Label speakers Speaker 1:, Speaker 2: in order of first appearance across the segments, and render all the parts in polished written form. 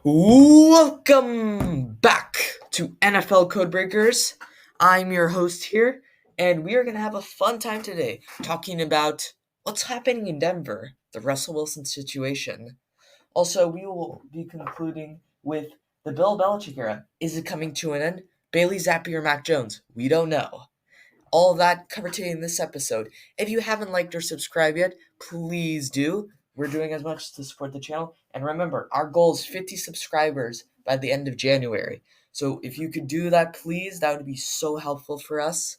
Speaker 1: Welcome back to NFL Codebreakers. I'm your host here, and we are going to have a fun time today talking about what's happening in Denver, the Russell Wilson situation. Also, we will be concluding with the Bill Belichick era. Is it coming to an end? Bailey Zappi or Mac Jones? We don't know. All of that covered today in this episode. If you haven't liked or subscribed yet, please do. We're doing as much to support the channel. And remember, our goal is 50 subscribers by the end of January. So if you could do that, please, that would be so helpful for us.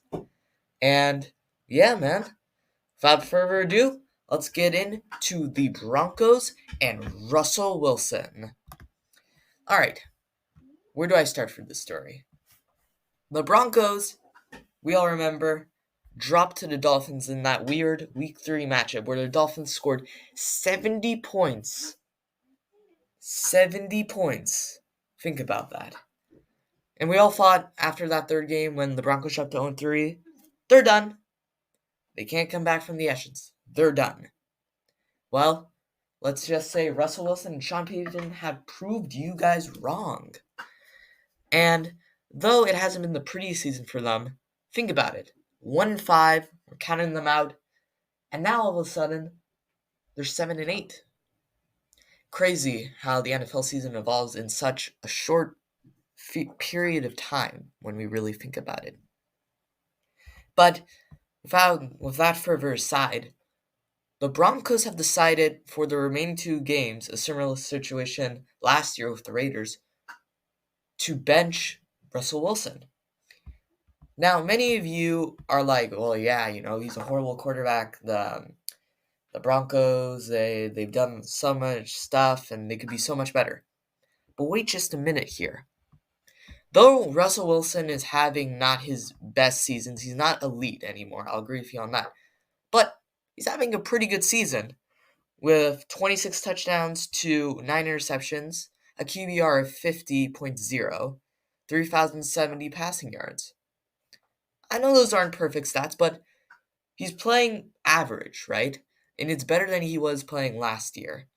Speaker 1: And yeah, man, without further ado, let's get into the Broncos and Russell Wilson. All right, where do I start for this story? The Broncos, we all remember, dropped to the Dolphins in that weird Week 3 matchup where the Dolphins scored 70 points. 70 points. Think about that. And we all thought after that third game when the Broncos dropped to 0-3, they're done. They can't come back from the ashes. They're done. Well, let's just say Russell Wilson and Sean Payton have proved you guys wrong. And though it hasn't been the prettiest season for them, think about it. 1-5, we're counting them out, and now all of a sudden, they're 7-8. Crazy how the NFL season evolves in such a short period of time when we really think about it. But with that further aside, the Broncos have decided for the remaining two games, a similar situation last year with the Raiders, to bench Russell Wilson. Now, many of you are like, well, yeah, he's a horrible quarterback. The Broncos, they've done so much stuff, and they could be so much better. But wait just a minute here. Though Russell Wilson is having not his best seasons, he's not elite anymore. I'll agree with you on that. But he's having a pretty good season with 26 touchdowns to 9 interceptions, a QBR of 50.0, 3,070 passing yards. I know those aren't perfect stats, but he's playing average, right? And it's better than he was playing last year.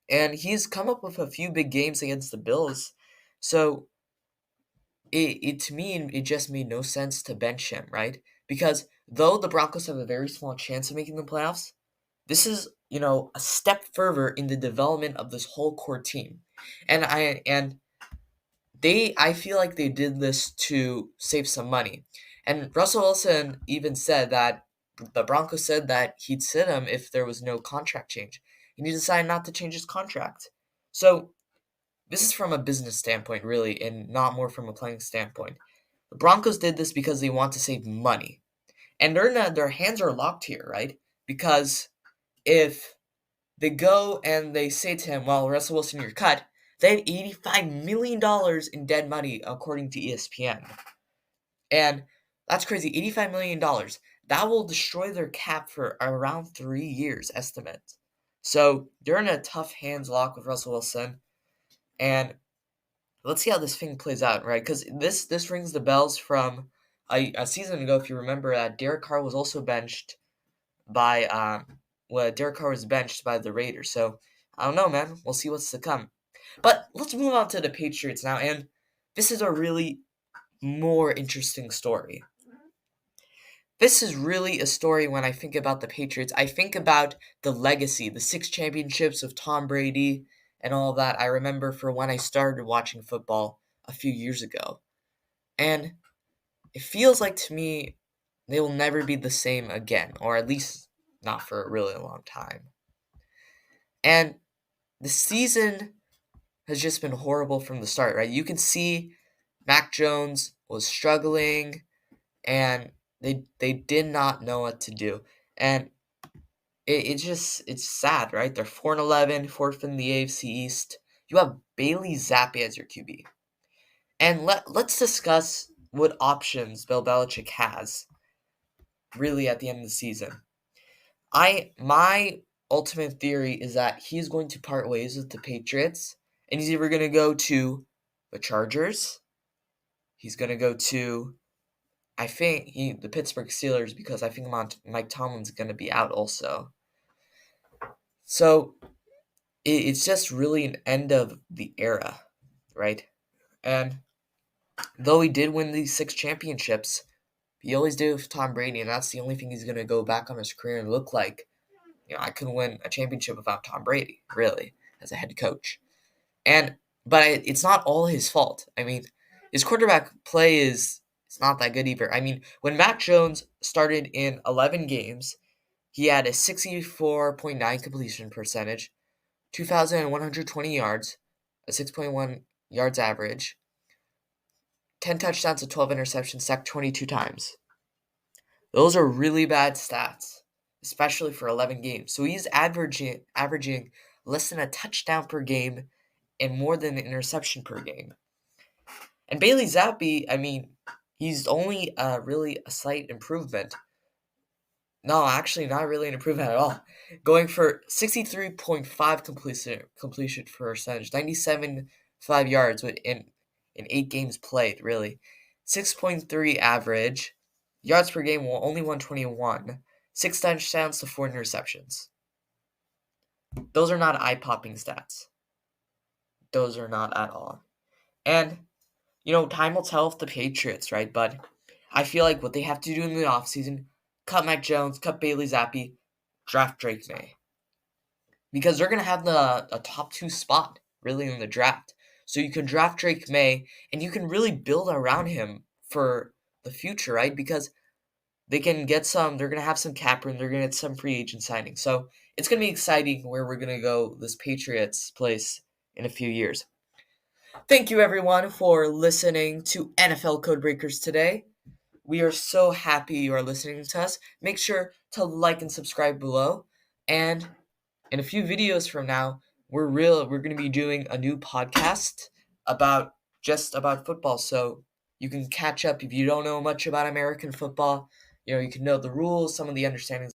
Speaker 1: And he's come up with a few big games against the Bills. So to me, it just made no sense to bench him, right? Because though the Broncos have a very small chance of making the playoffs, this is, a step further in the development of this whole core team. And I feel like they did this to save some money. And Russell Wilson even said that the Broncos said that he'd sit him if there was no contract change. And he decided not to change his contract. So this is from a business standpoint, really, and not more from a playing standpoint. The Broncos did this because they want to save money. And their hands are locked here, right? Because if they go and they say to him, well, Russell Wilson, you're cut, they have $85 million in dead money, according to ESPN. And that's crazy, $85 million. That will destroy their cap for around 3 years, estimate. So they're in a tough hands lock with Russell Wilson. And let's see how this thing plays out, right? Because this rings the bells from a season ago. If you remember, Derek Carr was also benched by Derek Carr was benched by the Raiders. So I don't know, man. We'll see what's to come. But let's move on to the Patriots now, and this is a really more interesting story. This is really a story when I think about the Patriots. I think about the legacy, the 6 championships of Tom Brady and all of that. I remember for when I started watching football a few years ago. And it feels like to me they will never be the same again, or at least not for a really long time. And the season has just been horrible from the start, right? You can see Mac Jones was struggling, and they did not know what to do. And it's sad, right? They're 4-11, fourth in the AFC East. You have Bailey Zappi as your QB. And let's discuss what options Bill Belichick has really at the end of the season. My ultimate theory is that he's going to part ways with the Patriots, and he's either going to go to the Chargers, he's going to go to, I think, the Pittsburgh Steelers, because I think Mike Tomlin's going to be out also. So it's just really an end of the era, right? And though he did win these 6 championships, he always did with Tom Brady, and that's the only thing he's going to go back on his career and look like. I couldn't win a championship without Tom Brady, really, as a head coach. And but it's not all his fault. I mean, his quarterback play is it's not that good either. I mean, when Mac Jones started in 11 games, he had a 64.9 completion percentage, 2,120 yards, a 6.1 yards average, 10 touchdowns to 12 interceptions, sacked 22 times. Those are really bad stats, especially for 11 games. So he's averaging less than a touchdown per game and more than an interception per game. And Bailey Zappi, I mean, he's only really a slight improvement. No, actually, not really an improvement at all. Going for 63.5 completion percentage, 97.5 yards in 8 games played, really. 6.3 average, yards per game, only 121, 6 touchdowns to 4 interceptions. Those are not eye-popping stats. Those are not at all. And time will tell if the Patriots, right? But I feel like what they have to do in the offseason, cut Mac Jones, cut Bailey Zappi, draft Drake May. Because they're going to have a top 2 spot, really, in the draft. So you can draft Drake May, and you can really build around him for the future, right? Because they're going to have some cap room, they're going to get some free agent signings. So it's going to be exciting where we're going to go this Patriots place in a few years. Thank you, everyone, for listening to NFL Codebreakers today. We are so happy you are listening to us. Make sure to like and subscribe below. And in a few videos from now, we're going to be doing a new podcast about football. So you can catch up if you don't know much about American football. You can know the rules, some of the understandings